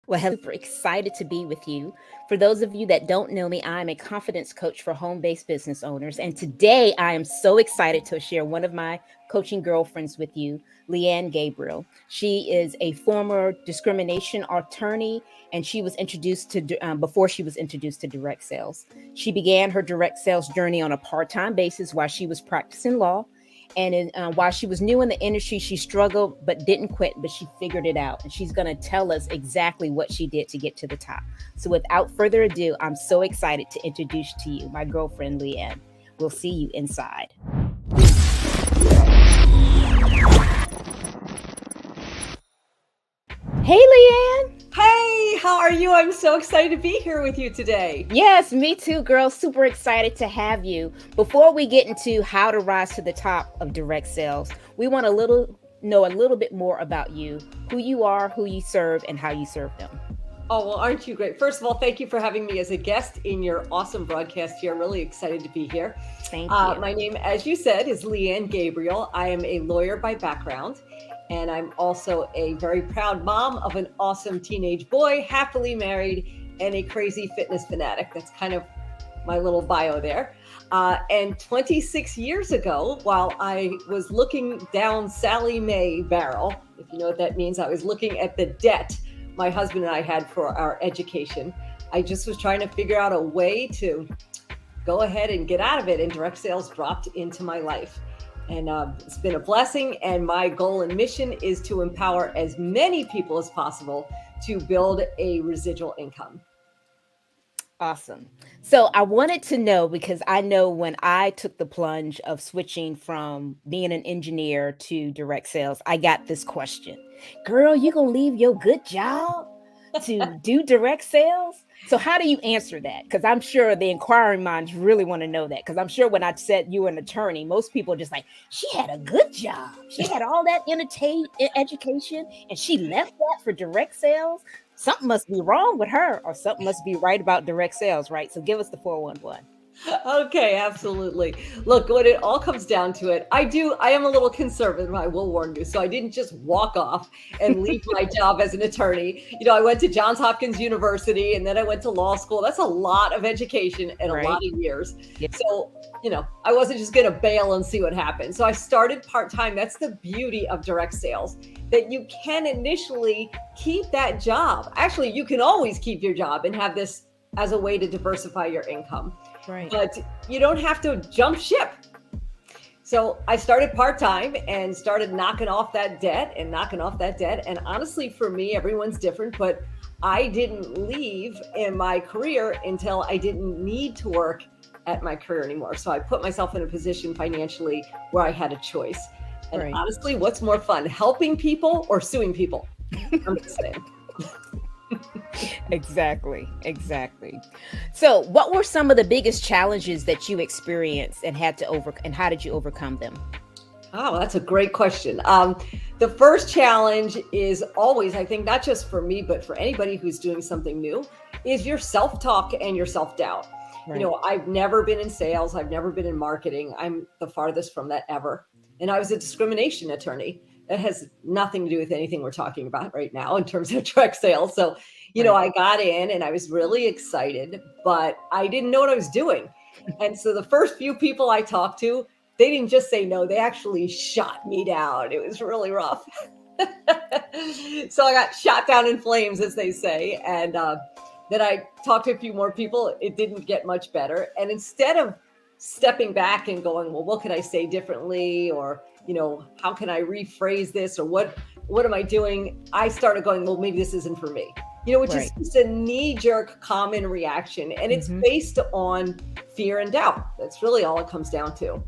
Well, I'm super excited to be with you. For those of you that don't know me, I'm a confidence coach for home based business owners. And today I am so excited to share one of my coaching girlfriends with you, Leanne Gabriel. She is a former discrimination attorney, and she was introduced to, before she was introduced to direct sales. She began her direct sales journey on a part time basis while she was practicing law. While she was new in the industry, she struggled but didn't quit, but she figured it out. And she's going to tell us exactly what she did to get to the top. So without further ado, I'm so excited to introduce to you my girlfriend, Leanne. We'll see you inside. Hey, Leanne. Hey, how are you? I'm so excited to be here with you today. Yes, me too, girl. Super excited to have you. Before we get into how to rise to the top of direct sales, we want to know a little bit more about you, who you are, who you serve, and how you serve them. Oh, well, aren't you great? First of all, thank you for having me as a guest in your awesome broadcast here. I'm really excited to be here. Thank you. My name, as you said, is Leanne Gabriel. I am a lawyer by background, and I'm also a very proud mom of an awesome teenage boy, happily married, and a crazy fitness fanatic. That's kind of my little bio there. And 26 years ago, while I was looking down Sally Mae barrel, if you know what that means, I was looking at the debt my husband and I had for our education. I just was trying to figure out a way to go ahead and get out of it, and direct sales dropped into my life. And it's been a blessing, and my goal and mission is to empower as many people as possible to build a residual income. Awesome. So I wanted to know, because I know when I took the plunge of switching from being an engineer to direct sales, I got this question. Girl, you gonna leave your good job to do direct sales? So how do you answer that? Because I'm sure the inquiring minds really want to know that. Because I'm sure when I said you were an attorney, most people are just like, she had a good job. She had all that education, and she left that for direct sales. Something must be wrong with her, or something must be right about direct sales, right? So give us the 411. Okay, absolutely. Look, when it all comes down to it, I am a little conservative, I will warn you. So I didn't just walk off and leave my job as an attorney. I went to Johns Hopkins University, and then I went to law school. That's a lot of education and a lot of years. Yep. So, I wasn't just going to bail and see what happened. So I started part-time. That's the beauty of direct sales, that you can initially keep that job. Actually, you can always keep your job and have this as a way to diversify your income. Right. But you don't have to jump ship. So I started part-time and started knocking off that debt. And honestly, for me, everyone's different, but I didn't leave in my career until I didn't need to work at my career anymore. So I put myself in a position financially where I had a choice. And honestly, what's more fun, helping people or suing people? I'm just saying. Exactly. So what were some of the biggest challenges that you experienced and and how did you overcome them? Oh, that's a great question. The first challenge is always, I think, not just for me, but for anybody who's doing something new, is your self-talk and your self-doubt. Right. I've never been in sales. I've never been in marketing. I'm the farthest from that ever. And I was a discrimination attorney. That has nothing to do with anything we're talking about right now in terms of direct sales. So, I got in and I was really excited, but I didn't know what I was doing. And so the first few people I talked to, they didn't just say no, they actually shot me down. It was really rough. So I got shot down in flames, as they say. And then I talked to a few more people. It didn't get much better. And instead of stepping back and going, well, what could I say differently? Or, how can I rephrase this? Or what am I doing? I started going, well, maybe this isn't for me, which is just a knee-jerk common reaction. And it's based on fear and doubt. That's really all it comes down to.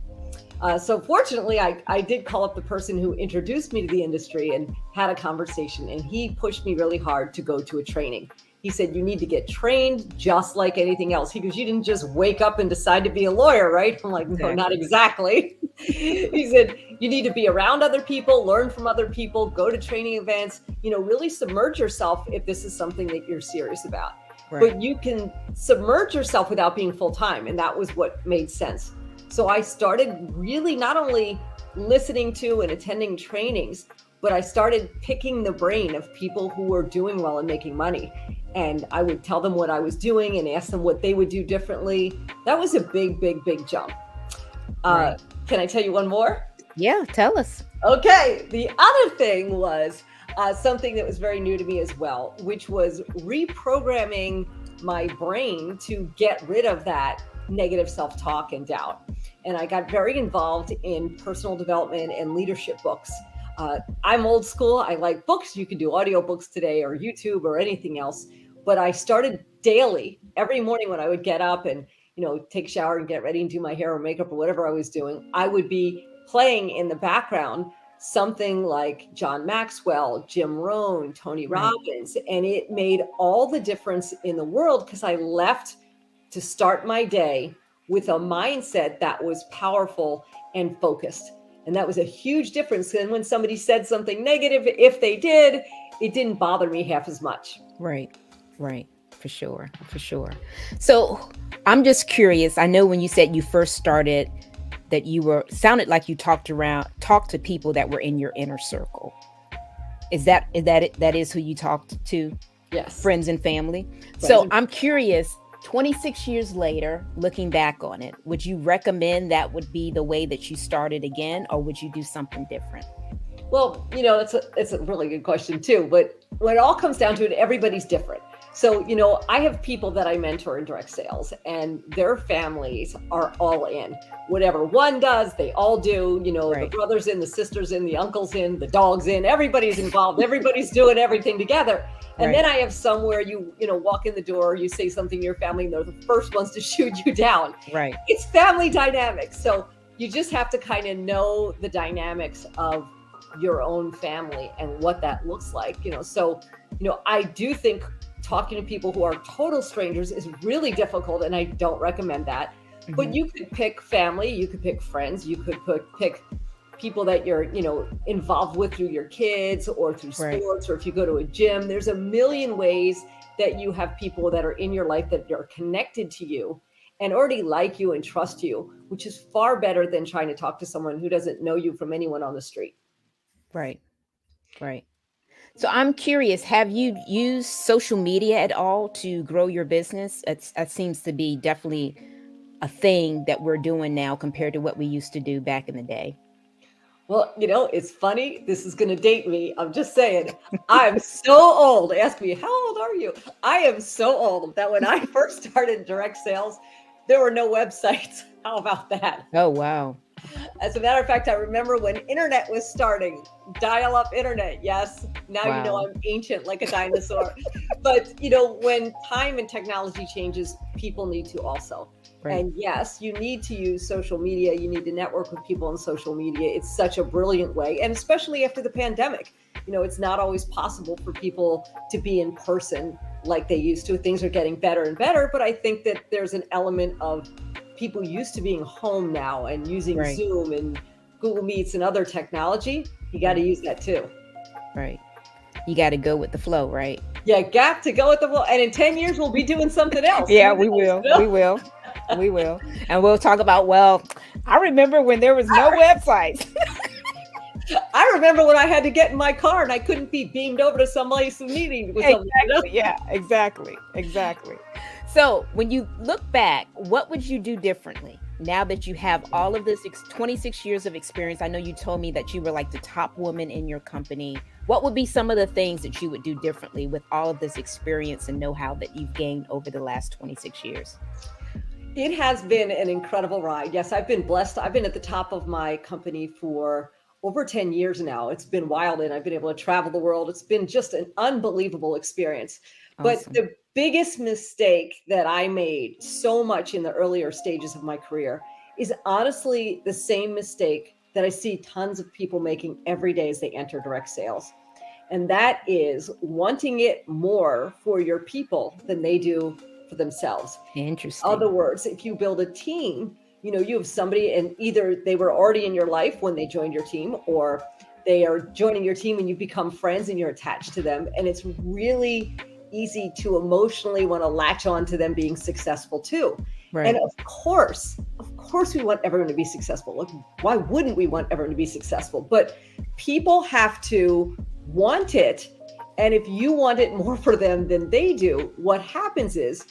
So fortunately, I did call up the person who introduced me to the industry and had a conversation. And he pushed me really hard to go to a training. He said, you need to get trained just like anything else. He goes, you didn't just wake up and decide to be a lawyer, right? I'm like, no, not exactly. He said, you need to be around other people, learn from other people, go to training events, really submerge yourself if this is something that you're serious about. Right. But you can submerge yourself without being full-time. And that was what made sense. So I started really not only listening to and attending trainings, but I started picking the brain of people who were doing well and making money. And I would tell them what I was doing and ask them what they would do differently. That was a big, big, big jump. Right. Can I tell you one more? Yeah, tell us. Okay. The other thing was something that was very new to me as well, which was reprogramming my brain to get rid of that negative self-talk and doubt. And I got very involved in personal development and leadership books. I'm old school. I like books. You can do audiobooks today or YouTube or anything else. But I started daily, every morning when I would get up and, take a shower and get ready and do my hair or makeup or whatever I was doing, I would be playing in the background something like John Maxwell, Jim Rohn, Tony Robbins. And it made all the difference in the world because I left to start my day with a mindset that was powerful and focused. And that was a huge difference. And when somebody said something negative, if they did, it didn't bother me half as much. Right. For sure. So I'm just curious. I know when you said you first started that sounded like you talked to people that were in your inner circle. That is who you talked to? Yes. Friends and family. So I'm curious, 26 years later, looking back on it, would you recommend that would be the way that you started again, or would you do something different? Well, it's a really good question too, but when it all comes down to it, everybody's different. So, I have people that I mentor in direct sales and their families are all in. Whatever one does, they all do. The brothers in, the sisters in, the uncles in, the dogs in, everybody's involved. Everybody's doing everything together. And then I have some where you walk in the door, you say something to your family and they're the first ones to shoot you down. Right. It's family dynamics. So you just have to kind of know the dynamics of your own family and what that looks like. I do think talking to people who are total strangers is really difficult, and I don't recommend that. Mm-hmm. But you could pick family, you could pick friends, you could pick people that you're, involved with through your kids or through sports, or if you go to a gym. There's a million ways that you have people that are in your life that are connected to you and already like you and trust you, which is far better than trying to talk to someone who doesn't know you from anyone on the street. Right. So I'm curious, have you used social media at all to grow your business? That seems to be definitely a thing that we're doing now compared to what we used to do back in the day. Well, it's funny. This is going to date me. I'm just saying, I'm so old. Ask me, how old are you? I am so old that when I first started direct sales, there were no websites. How about that? Oh, wow. As a matter of fact, I remember when internet was starting, dial-up internet. Yes. Now, I'm ancient like a dinosaur. But, when time and technology changes, people need to also. Right. And yes, you need to use social media. You need to network with people on social media. It's such a brilliant way. And especially after the pandemic, it's not always possible for people to be in person like they used to. Things are getting better and better. But I think that there's an element of people used to being home now and using Zoom and Google Meets and other technology. You got to use that too. Right. You got to go with the flow, right? Yeah, got to go with the flow. And in 10 years, we'll be doing something else. Yeah, we will. We will. And we'll talk about, I remember when there was no websites. I remember when I had to get in my car and I couldn't be beamed over to somebody's meeting with somebody. Yeah, exactly. So when you look back, what would you do differently now that you have all of this 26 years of experience? I know you told me that you were like the top woman in your company. What would be some of the things that you would do differently with all of this experience and know-how that you've gained over the last 26 years? It has been an incredible ride. Yes, I've been blessed. I've been at the top of my company for over 10 years now. It's been wild, and I've been able to travel the world. It's been just an unbelievable experience. Awesome. But the biggest mistake that I made so much in the earlier stages of my career is honestly the same mistake that I see tons of people making every day as they enter direct sales. And that is wanting it more for your people than they do for themselves. Interesting. In other words, if you build a team, you have somebody and either they were already in your life when they joined your team, or they are joining your team and you become friends and you're attached to them. And it's really easy to emotionally want to latch on to them being successful too. Right. And of course, course we want everyone to be successful. Look, why wouldn't we want everyone to be successful? But people have to want it. And if you want it more for them than they do, what happens is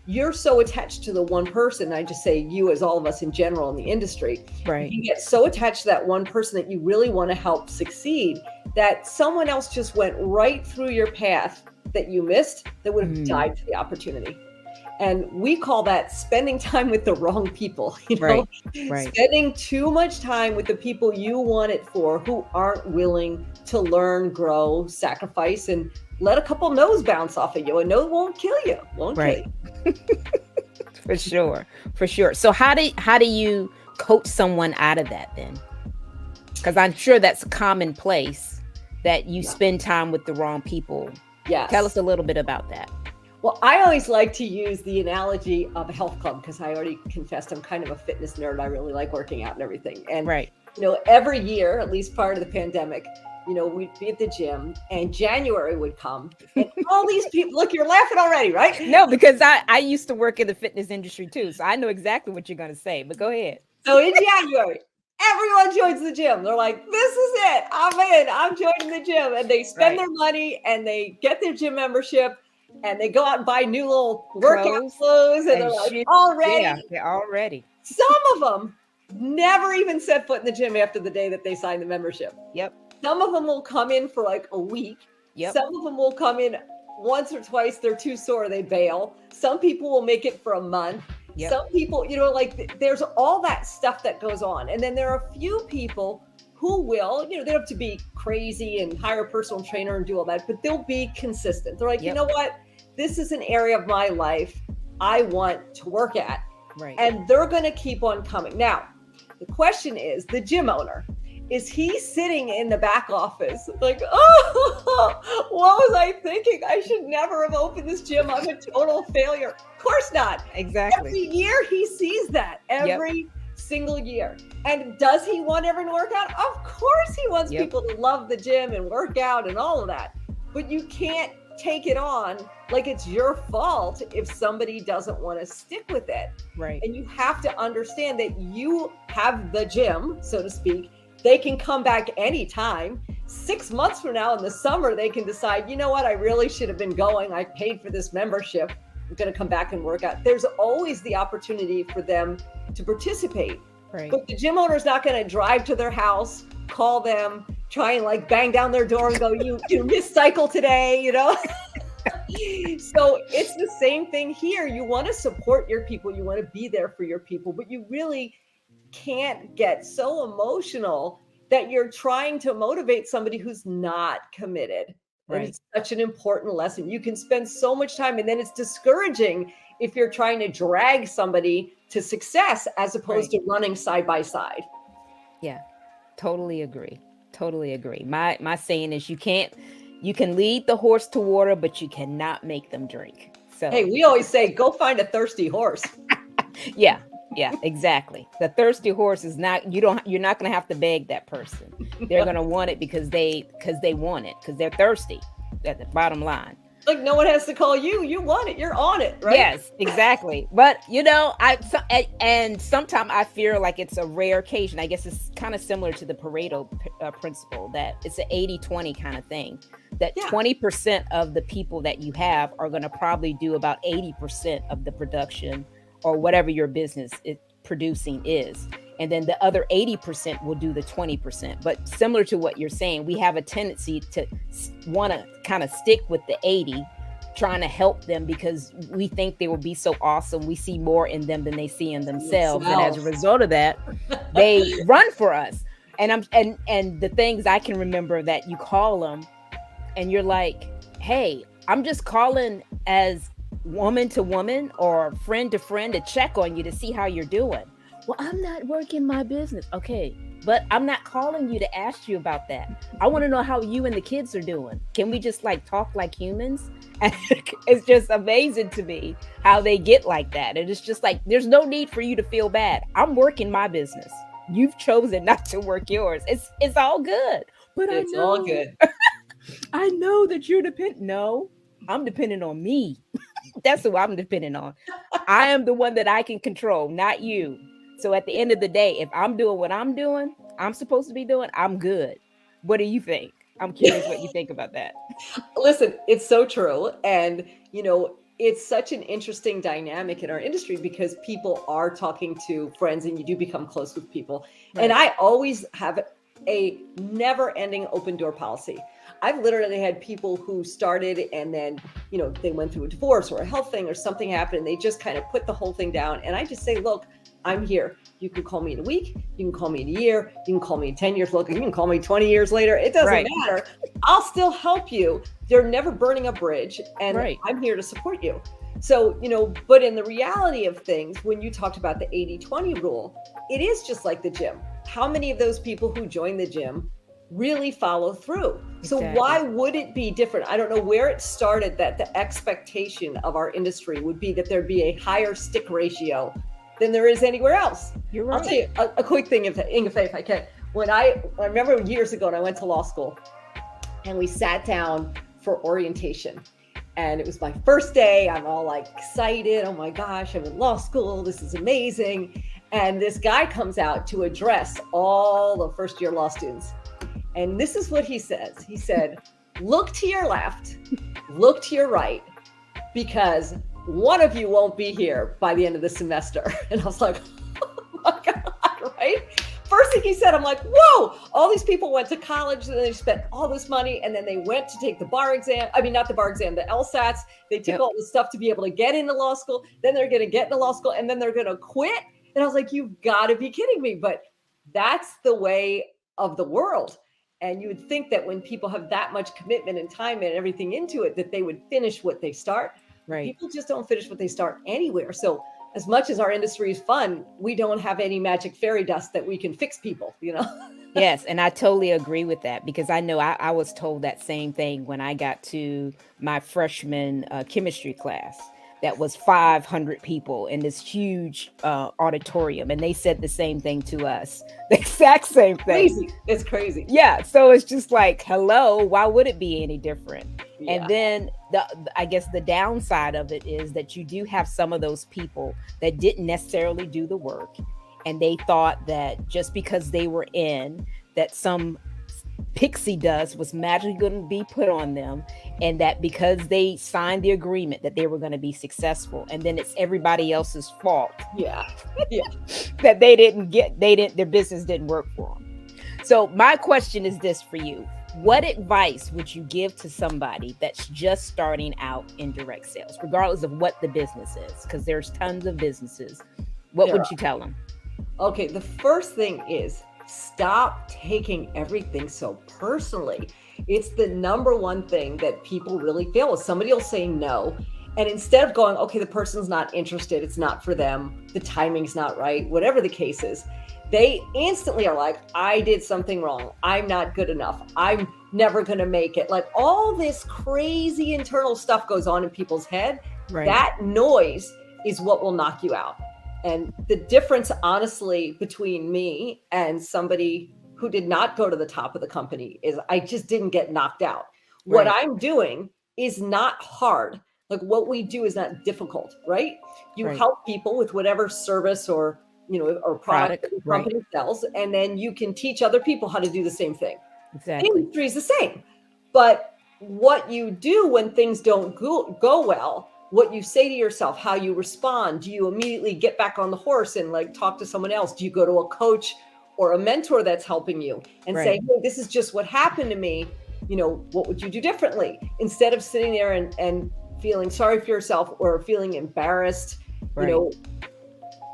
you're so attached to the one person. I just say you, as all of us in general in the industry, right? You get so attached to that one person that you really want to help succeed, that someone else just went right through your path that you missed, that would have died for the opportunity. And we call that spending time with the wrong people, Right. Spending too much time with the people you want it for, who aren't willing to learn, grow, sacrifice, and let a couple no's bounce off of you. A no won't kill you. Right. For sure. So how do you coach someone out of that then? Because I'm sure that's commonplace that you spend time with the wrong people. Yes. Tell us a little bit about that. Well, I always like to use the analogy of a health club, because I already confessed I'm kind of a fitness nerd. I really like working out and everything. And, every year, at least prior to the pandemic, we'd be at the gym, and January would come, and all these people, look, you're laughing already, right? No, because I used to work in the fitness industry too. So I know exactly what you're going to say, but go ahead. So in January, everyone joins the gym. They're like, this is it. I'm in. I'm joining the gym. And they spend their money, and they get their gym membership, and they go out and buy new little workout clothes, and they're like, already. Yeah, they're already. Some of them never even set foot in the gym after the day that they signed the membership. Yep. Some of them will come in for like a week. Yep. Some of them will come in once or twice. They're too sore, they bail. Some people will make it for a month. Yep. Some people, there's all that stuff that goes on. And then there are a few people who will, they don't have to be crazy and hire a personal trainer and do all that, but they'll be consistent. They're like, you know what? This is an area of my life I want to work at. Right. And they're going to keep on coming. Now, the question is, the gym owner, is he sitting in the back office like, oh, what was I thinking? I should never have opened this gym. I'm a total failure. Of course not. Exactly. Every year he sees that. Every single year. And does he want everyone to work out? Of course he wants people to love the gym and work out and all of that. But you can't take it on like it's your fault if somebody doesn't want to stick with it. Right. And you have to understand that you have the gym, so to speak. They can come back anytime. 6 months from now in the summer, they can decide, you know what, I really should have been going. I paid for this membership. I'm going to come back and work out. There's always the opportunity for them to participate. Right. But the gym owner's not going to drive to their house, call them, try and like bang down their door and go, you missed cycle today, So it's the same thing here. You want to support your people. You want to be there for your people, but you really can't get so emotional that you're trying to motivate somebody who's not committed. Right. And it's such an important lesson. You can spend so much time, and then it's discouraging if you're trying to drag somebody to success as opposed to running side by side. Yeah, totally agree. My saying is you can lead the horse to water, but you cannot make them drink. So hey, we always say, go find a thirsty horse. Yeah, exactly. The thirsty horse is not, you're not going to have to beg that person. They're going to want it because they want it, because they're thirsty. At the bottom line. Like no one has to call you. You want it. You're on it, right? Yes, exactly. But and sometimes I feel like it's a rare occasion. I guess it's kind of similar to the Pareto principle, that it's an 80-20 kind of thing. That 20% of the people that you have are going to probably do about 80% of the production or whatever your business is producing is. And then the other 80% will do the 20%. But similar to what you're saying, we have a tendency to want to kind of stick with the 80, trying to help them because we think they will be so awesome. We see more in them than they see in themselves. And as a result of that, they run for us. And the things I can remember that you call them and you're like, hey, I'm just calling as woman to woman or friend to friend to check on you to see how you're doing. Well, I'm not working my business. Okay, but I'm not calling you to ask you about that. I want to know how you and the kids are doing. Can we just talk like humans? And it's just amazing to me how they get like that. And it's just there's no need for you to feel bad. I'm working my business. You've chosen not to work yours. It's all good. But it's all good. I know that you're dependent. No, I'm dependent on me. That's who I'm dependent on. I am the one that I can control, not you. So at the end of the day, if I'm doing what I'm supposed to be doing, I'm good. What do you think? I'm curious what you think about that. Listen, it's so true. And, it's such an interesting dynamic in our industry because people are talking to friends and you do become close with people. Right. And I always have a never ending open door policy. I've literally had people who started and then, they went through a divorce or a health thing or something happened and they just kind of put the whole thing down. And I just say, look, I'm here. You can call me in a week. You can call me in a year. You can call me in 10 years. Look, you can call me 20 years later. It doesn't matter. I'll still help you. They're never burning a bridge. And I'm here to support you. So, but in the reality of things, when you talked about the 80-20 rule, it is just like the gym. How many of those people who join the gym really follow through? So why would it be different? I don't know where it started that the expectation of our industry would be that there'd be a higher stick ratio than there is anywhere else. You're right. I'll tell you a quick thing, Ingafay, if I can. When I remember years ago, and I went to law school, and we sat down for orientation, and it was my first day. I'm all like excited. Oh my gosh, I'm in law school. This is amazing. And this guy comes out to address all the first year law students. And this is what he says. He said, look to your left, look to your right, because one of you won't be here by the end of the semester. And I was like, oh my God, right? First thing he said, I'm like, whoa, all these people went to college and they spent all this money and then they went to take the bar exam. I mean, not the bar exam, the LSATs. They took all this stuff to be able to get into law school. Then they're going to get into law school and then they're going to quit. And I was like, you've got to be kidding me. But that's the way of the world. And you would think that when people have that much commitment and time and everything into it, that they would finish what they start. Right. People just don't finish what they start anywhere. So as much as our industry is fun, we don't have any magic fairy dust that we can fix people, Yes. And I totally agree with that because I know I was told that same thing when I got to my freshman chemistry class. That was 500 people in this huge auditorium. And they said the same thing to us. The exact same thing. Crazy. It's crazy. Yeah. So it's just like, hello, why would it be any different? Yeah. And then I guess the downside of it is that you do have some of those people that didn't necessarily do the work. And they thought that just because they were in, that some pixie dust was magically going to be put on them, and that because they signed the agreement that they were going to be successful, and then it's everybody else's fault. Yeah. That their business didn't work for them. So my question is this for you. What advice would you give to somebody that's just starting out in direct sales, regardless of what the business is? Because there's tons of businesses. What would you tell them? Okay, the first thing is stop taking everything so personally. It's the number one thing that people really fail with. Somebody will say no. And instead of going, okay, the person's not interested, it's not for them, the timing's not right, whatever the case is, they instantly are like, I did something wrong. I'm not good enough. I'm never going to make it. Like all this crazy internal stuff goes on in people's head. Right. That noise is what will knock you out. And the difference, honestly, between me and somebody who did not go to the top of the company is I just didn't get knocked out. Right. What I'm doing is not hard. Like what we do is not difficult, right? You help people with whatever service or product the company sells, and then you can teach other people how to do the same thing. Exactly. The industry is the same. But what you do when things don't go well, what you say to yourself, how you respond, do you immediately get back on the horse and like talk to someone else? Do you go to a coach or a mentor that's helping you and say, hey, this is just what happened to me. What would you do differently? Instead of sitting there and feeling sorry for yourself or feeling embarrassed,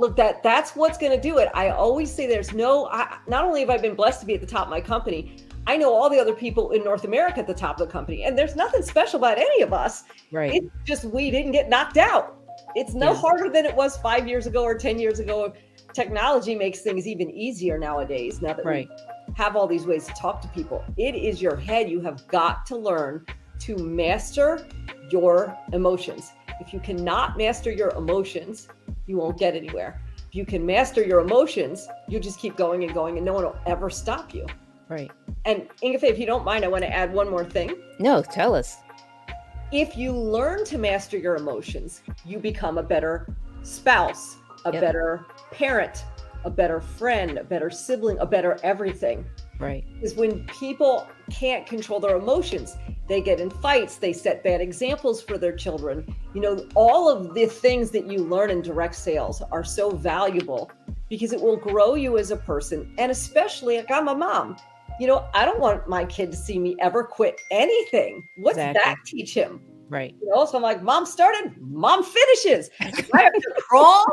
look, that's what's going to do it. I always say not only have I been blessed to be at the top of my company, I know all the other people in North America at the top of the company, and there's nothing special about any of us. Right. It's just we didn't get knocked out. It's no harder than it was 5 years ago or 10 years ago. Technology makes things even easier nowadays. Now that we have all these ways to talk to people, it is your head. You have got to learn to master your emotions. If you cannot master your emotions, you won't get anywhere. If you can master your emotions, you just keep going and going, and no one will ever stop you. Right. And Ingafay, if you don't mind, I want to add one more thing. No, tell us. If you learn to master your emotions, you become a better spouse, a better parent, a better friend, a better sibling, a better everything. Right. Because when people can't control their emotions, they get in fights, they set bad examples for their children. All of the things that you learn in direct sales are so valuable because it will grow you as a person. And especially, like, I'm a mom. I don't want my kid to see me ever quit anything. What's that teach him? Right. So I'm like, mom started, mom finishes. If I have to crawl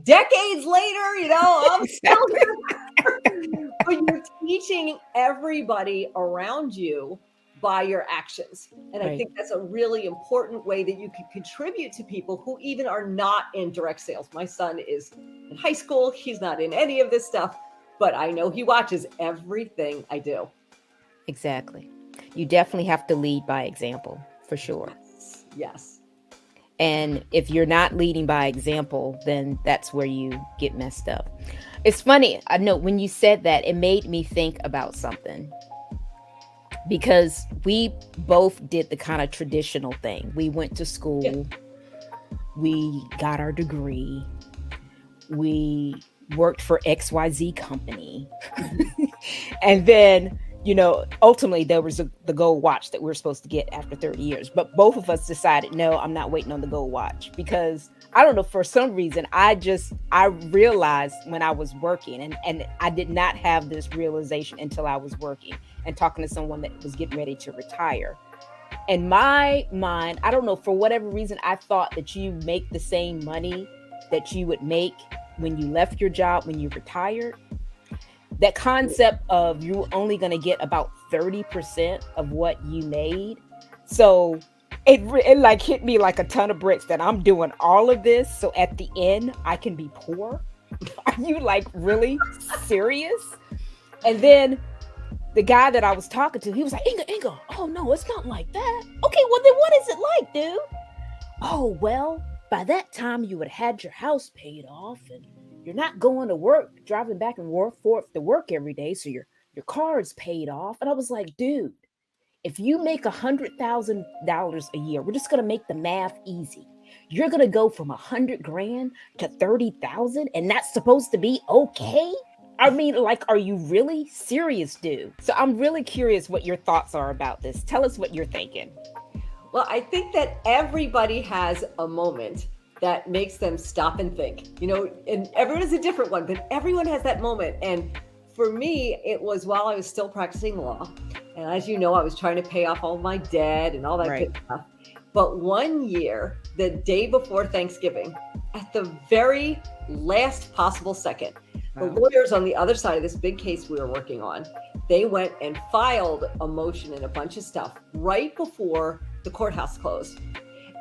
decades later, I'm still here. But you're teaching everybody around you by your actions. And I think that's a really important way that you can contribute to people who even are not in direct sales. My son is in high school. He's not in any of this stuff, but I know he watches everything I do. Exactly. You definitely have to lead by example, for sure. Yes. And if you're not leading by example, then that's where you get messed up. It's funny. I know when you said that, it made me think about something, because we both did the kind of traditional thing. We went to school, we got our degree, we worked for XYZ company. And then, ultimately there was the gold watch that we were supposed to get after 30 years. But both of us decided, no, I'm not waiting on the gold watch, because I don't know, for some reason, I realized when I was working, and I did not have this realization until I was working and talking to someone that was getting ready to retire. In my mind, I don't know, for whatever reason, I thought that you make the same money that you would make when you left your job, when you retired. That concept of you only going to get about 30% of what you made. So it like hit me like a ton of bricks that I'm doing all of this, so at the end I can be poor. Are you like really serious? And then the guy that I was talking to, he was like, Inga, oh no, it's not like that. Okay, well then what is it like, dude? Oh, well, by that time you would have had your house paid off, and you're not going to work, driving back and forth to work every day, so your car is paid off. And I was like, dude, if you make $100,000 a year, we're just going to make the math easy. You're going to go from $100,000 to 30,000, and that's supposed to be okay? I mean, like, are you really serious, dude? So I'm really curious what your thoughts are about this. Tell us what you're thinking. Well, I think that everybody has a moment that makes them stop and think, and everyone is a different one, but everyone has that moment. And for me, it was while I was still practicing law. And as you know, I was trying to pay off all my debt and all that good stuff. But one year, the day before Thanksgiving, at the very last possible second, the lawyers on the other side of this big case we were working on, they went and filed a motion and a bunch of stuff right before the courthouse closed.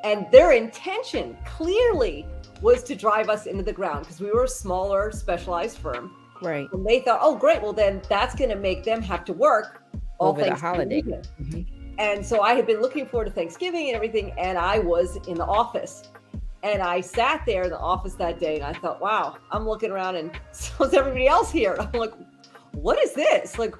And their intention clearly was to drive us into the ground, because we were a smaller, specialized firm. Right. And they thought, oh, great. Well, then that's going to make them have to work all over the holiday. Mm-hmm. And so I had been looking forward to Thanksgiving and everything. And I was in the office. And I sat there in the office that day and I thought, wow, I'm looking around and so is everybody else here. I'm like, what is this? Like,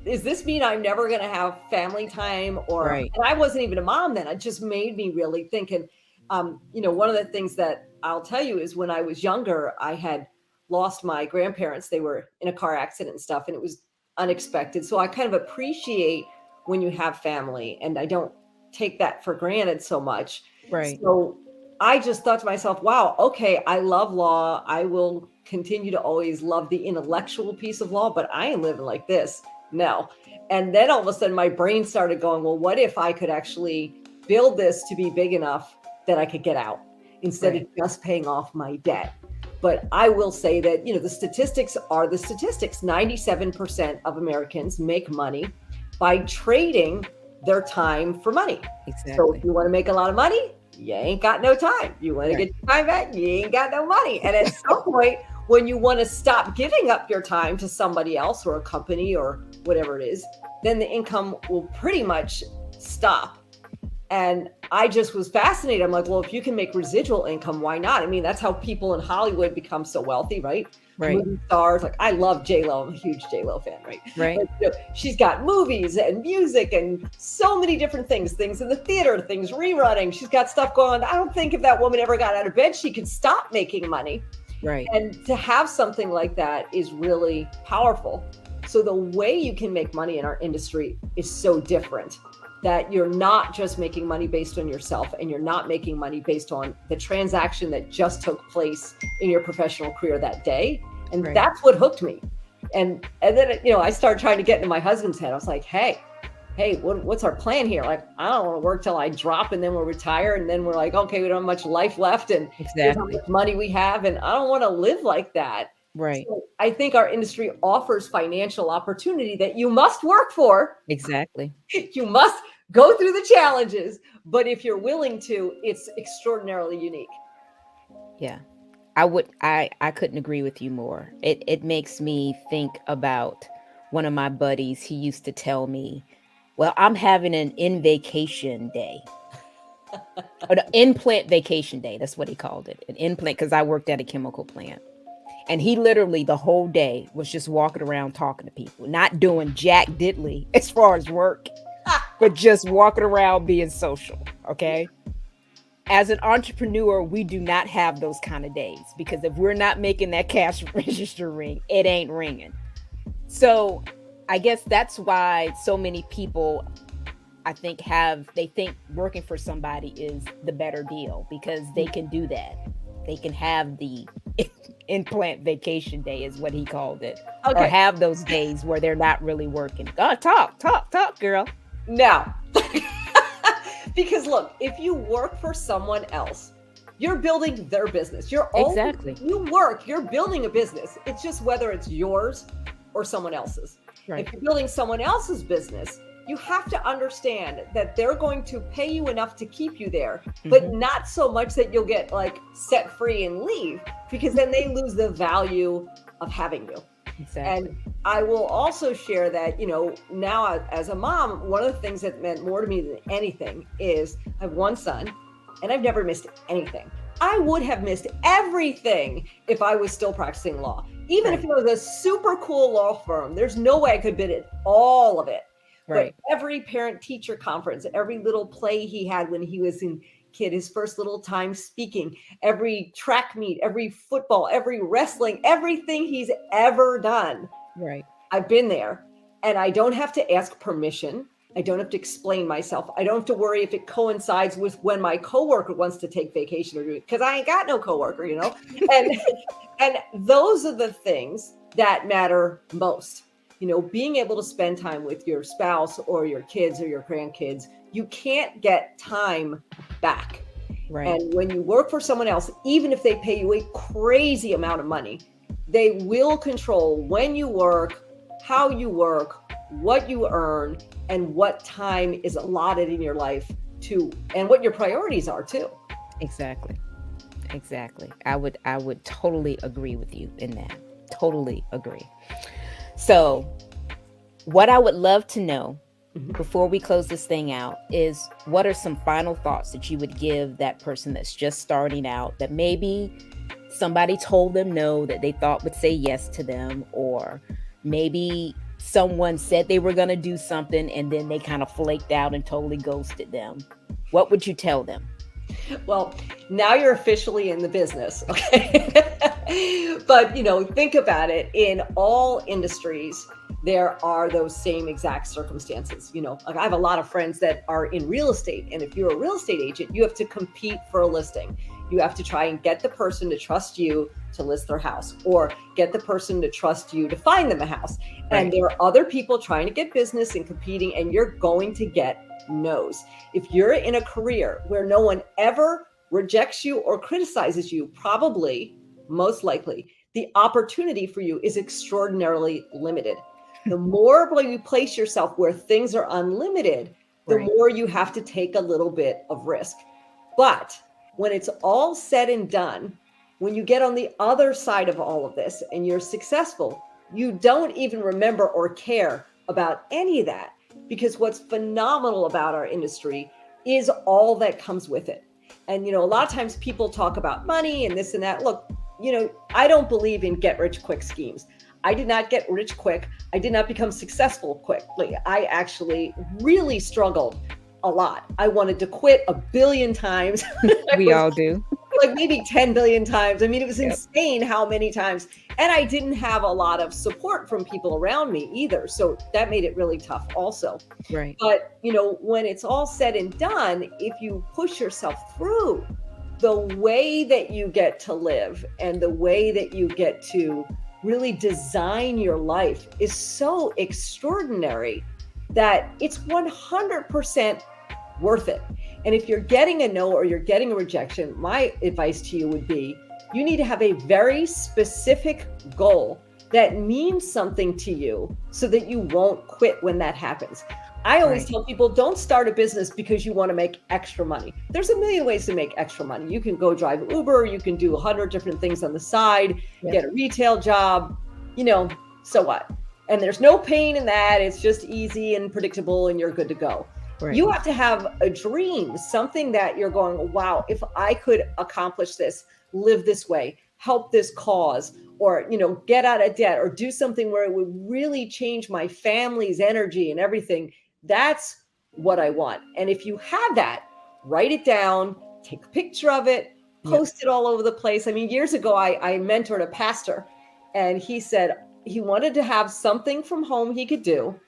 does this mean I'm never going to have family time? Or, and I wasn't even a mom then. It just made me really think. And, one of the things that I'll tell you is when I was younger, I had lost my grandparents. They were in a car accident and stuff, and it was unexpected. So I kind of appreciate when you have family, and I don't take that for granted so much. Right. So I just thought to myself, wow, okay, I love law. I will continue to always love the intellectual piece of law, but I ain't living like this. No. And then all of a sudden my brain started going, well, what if I could actually build this to be big enough that I could get out instead of just paying off my debt? But I will say that, the statistics are the statistics. 97% of Americans make money by trading their time for money. Exactly. So if you want to make a lot of money, you ain't got no time. You want to get your time back, you ain't got no money. And at some point, when you want to stop giving up your time to somebody else or a company or whatever it is, then the income will pretty much stop. And I just was fascinated. I'm like, well, if you can make residual income, why not? I mean, that's how people in Hollywood become so wealthy, right? Movie stars. Like, I love J-Lo. I'm a huge J-Lo fan, right? But, she's got movies and music and so many different things in the theater, things rerunning. She's got stuff going on. I don't think if that woman ever got out of bed, she could stop making money. Right. And to have something like that is really powerful. So the way you can make money in our industry is so different, that you're not just making money based on yourself, and you're not making money based on the transaction that just took place in your professional career that day. And Right. that's what hooked me. And then, I started trying to get into my husband's head. I was like, hey, what's our plan here? Like, I don't want to work till I drop and then we'll retire. And then we're like, okay, we don't have much life left, and here's how much money we have. And I don't want to live like that. Right. So I think our industry offers financial opportunity that you must work for. Exactly. You must go through the challenges, but if you're willing to, it's extraordinarily unique. Yeah. I couldn't agree with you more. It makes me think about one of my buddies. He used to tell me, well, I'm having an in vacation day. Or the in-plant vacation day. That's what he called it. An in-plant, because I worked at a chemical plant. And he literally the whole day was just walking around talking to people, not doing jack diddly as far as work, but just walking around being social. Okay. As an entrepreneur, we do not have those kind of days, because if we're not making that cash register ring, it ain't ringing. So I guess that's why so many people, I think, they think working for somebody is the better deal, because they can do that. They can have the in-plant vacation day, is what he called it. Okay. Or have those days where they're not really working. Oh, talk, girl. Now, because look, if you work for someone else, you're building their business. You're building a business. It's just whether it's yours or someone else's. Right. If you're building someone else's business, you have to understand that they're going to pay you enough to keep you there, but not so much that you'll get like set free and leave, because then they lose the value of having you. Exactly. And I will also share that, now as a mom, one of the things that meant more to me than anything is I have one son, and I've never missed anything. I would have missed everything if I was still practicing law. Even if it was a super cool law firm, there's no way I could bid it all of it. Right. But every parent-teacher conference, every little play he had when he was his first little time speaking, every track meet, every football, every wrestling, everything he's ever done. Right. I've been there, and I don't have to ask permission. I don't have to explain myself. I don't have to worry if it coincides with when my coworker wants to take vacation, or because I ain't got no coworker, and those are the things that matter most. Being able to spend time with your spouse or your kids or your grandkids, you can't get time back. Right. And when you work for someone else, even if they pay you a crazy amount of money, they will control when you work, how you work, what you earn, and what time is allotted in your life and what your priorities are too. Exactly. I would totally agree with you in that. Totally agree. So what I would love to know before we close this thing out is, what are some final thoughts that you would give that person that's just starting out, that maybe somebody told them no that they thought would say yes to them, or maybe someone said they were going to do something and then they kind of flaked out and totally ghosted them? What would you tell them? Well, now you're officially in the business, okay? But, think about it. In all industries, there are those same exact circumstances. Like I have a lot of friends that are in real estate. And if you're a real estate agent, you have to compete for a listing. You have to try and get the person to trust you to list their house, or get the person to trust you to find them a house. Right. And there are other people trying to get business and competing, and you're going to get no's. If you're in a career where no one ever rejects you or criticizes you, probably, most likely, the opportunity for you is extraordinarily limited. The more you place yourself where things are unlimited, the more you have to take a little bit of risk. But when it's all said and done, when you get on the other side of all of this and you're successful, you don't even remember or care about any of that, because what's phenomenal about our industry is all that comes with it. And, a lot of times people talk about money and this and that. Look, I don't believe in get rich quick schemes. I did not get rich quick. I did not become successful quickly. I actually really struggled a lot. I wanted to quit a billion times. We all do. like maybe 10 billion times. I mean, it was Yep. insane how many times. And I didn't have a lot of support from people around me either. So that made it really tough also. Right. But, when it's all said and done, if you push yourself through, the way that you get to live and the way that you get to really design your life is so extraordinary that it's 100% worth it. And if you're getting a no or you're getting a rejection, my advice to you would be, you need to have a very specific goal that means something to you so that you won't quit when that happens. I always tell people, don't start a business because you want to make extra money. There's a million ways to make extra money. You can go drive Uber, you can do 100 different things on the side, get a retail job, so what? And there's no pain in that. It's just easy and predictable and you're good to go. Right. You have to have a dream, something that you're going, wow, if I could accomplish this, live this way, help this cause, or, get out of debt or do something where it would really change my family's energy and everything. That's what I want. And if you have that, write it down, take a picture of it, post it all over the place. I mean, years ago, I mentored a pastor and he said he wanted to have something from home he could do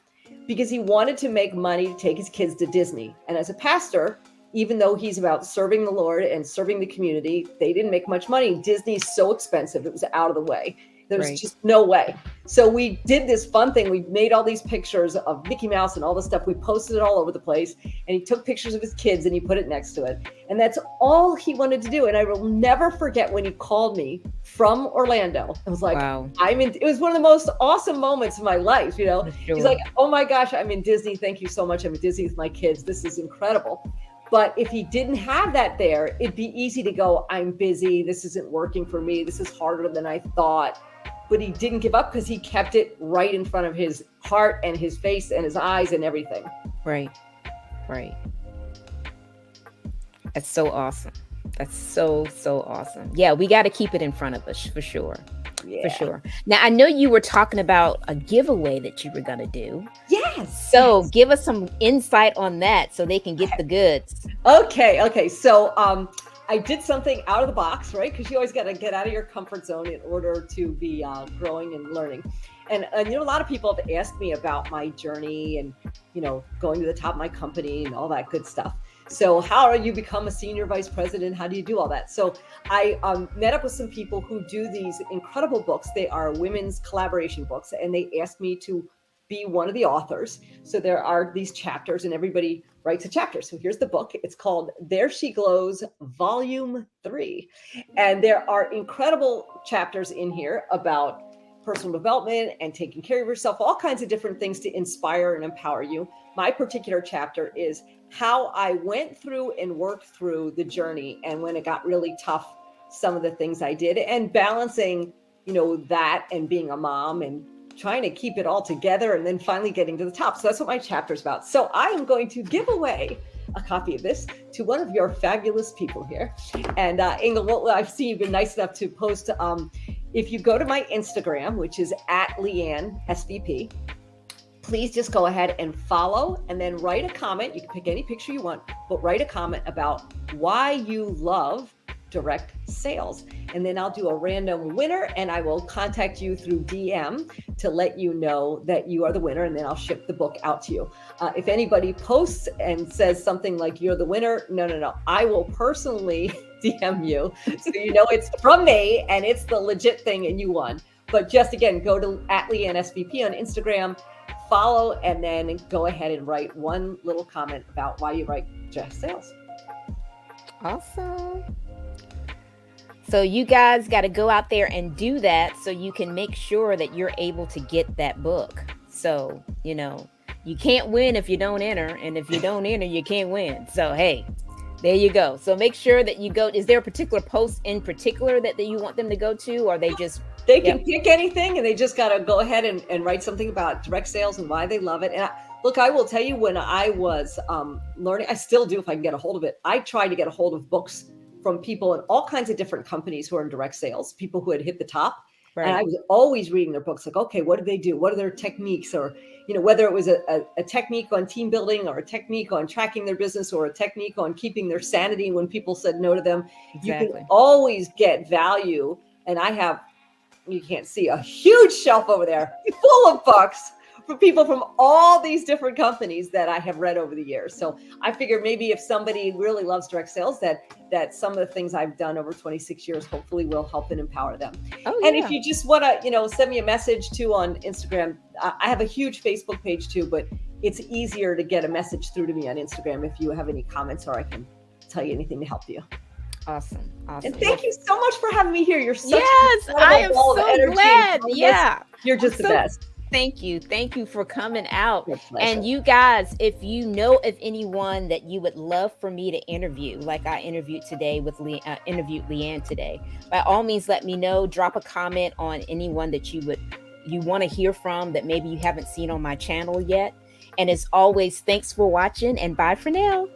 because he wanted to make money to take his kids to Disney. And as a pastor, even though he's about serving the Lord and serving the community, they didn't make much money. Disney's so expensive. It was out of the way. There's just no way. So we did this fun thing. We made all these pictures of Mickey Mouse and all this stuff. We posted it all over the place. And he took pictures of his kids and he put it next to it. And that's all he wanted to do. And I will never forget when he called me from Orlando. I was like, wow. It was one of the most awesome moments of my life. Sure. He's like, oh my gosh, I'm in Disney. Thank you so much. I'm in Disney with my kids. This is incredible. But if he didn't have that there, it'd be easy to go, I'm busy. This isn't working for me. This is harder than I thought. But he didn't give up because he kept it right in front of his heart and his face and his eyes and everything. Right. That's so awesome. That's so awesome. Yeah, we got to keep it in front of us for sure. Yeah. For sure. Now, I know you were talking about a giveaway that you were going to do. Yes. So give us some insight on that so they can get the goods. Okay. So I did something out of the box, right? Because you always got to get out of your comfort zone in order to be growing and learning. And a lot of people have asked me about my journey and, going to the top of my company and all that good stuff. So how do you become a senior vice president? How do you do all that? So I met up with some people who do these incredible books. They are women's collaboration books, and they asked me to be one of the authors. So there are these chapters and everybody writes a chapter. So here's the book. It's called There She Glows, Volume 3. And there are incredible chapters in here about personal development and taking care of yourself, all kinds of different things to inspire and empower you. My particular chapter is how I went through and worked through the journey. And when it got really tough, some of the things I did and balancing, that and being a mom and trying to keep it all together and then finally getting to the top. So that's what my chapter is about. So I am going to give away a copy of this to one of your fabulous people here. And Inga, I've seen you've been nice enough to post. If you go to my Instagram, which is at Leanne SVP, please just go ahead and follow and then write a comment. You can pick any picture you want, but write a comment about why you love direct sales. And then I'll do a random winner and I will contact you through DM to let you know that you are the winner. And then I'll ship the book out to you. If anybody posts and says something like you're the winner, no. I will personally DM you. So it's from me and it's the legit thing and you won. But just again, go to at Leanne SVP on Instagram, follow, and then go ahead and write one little comment about why you write direct sales. Awesome. So you guys got to go out there and do that so you can make sure that you're able to get that book. So, you can't win if you don't enter. And if you don't enter, you can't win. So, hey, there you go. So make sure that you go. Is there a particular post in particular that you want them to go to, or they just... They can pick anything and they just got to go ahead and write something about direct sales and why they love it. And I will tell you, when I was learning, I still do if I can get a hold of it. I try to get a hold of books from people in all kinds of different companies who are in direct sales, people who had hit the top. And Right. I was always reading their books, like, okay, what do they do? What are their techniques? Or, whether it was a technique on team building, or a technique on tracking their business, or a technique on keeping their sanity when people said no to them. You can Exactly. always get value. And I have, you can't see, a huge shelf over there full of books for people from all these different companies that I have read over the years. So I figured maybe if somebody really loves direct sales, that some of the things I've done over 26 years hopefully will help and empower them. Oh, And yeah. if you just want to, send me a message too on Instagram, I have a huge Facebook page too, but it's easier to get a message through to me on Instagram if you have any comments, or I can tell you anything to help you. Awesome. And thank you so much for having me here. You're such I am so glad. Yeah. You're just the best. Thank you. Thank you for coming out. And you guys, if you know of anyone that you would love for me to interview, like I interviewed today with interviewed Leanne today, by all means, let me know. Drop a comment on anyone that you want to hear from that maybe you haven't seen on my channel yet. And as always, thanks for watching, and bye for now.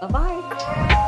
Bye-bye.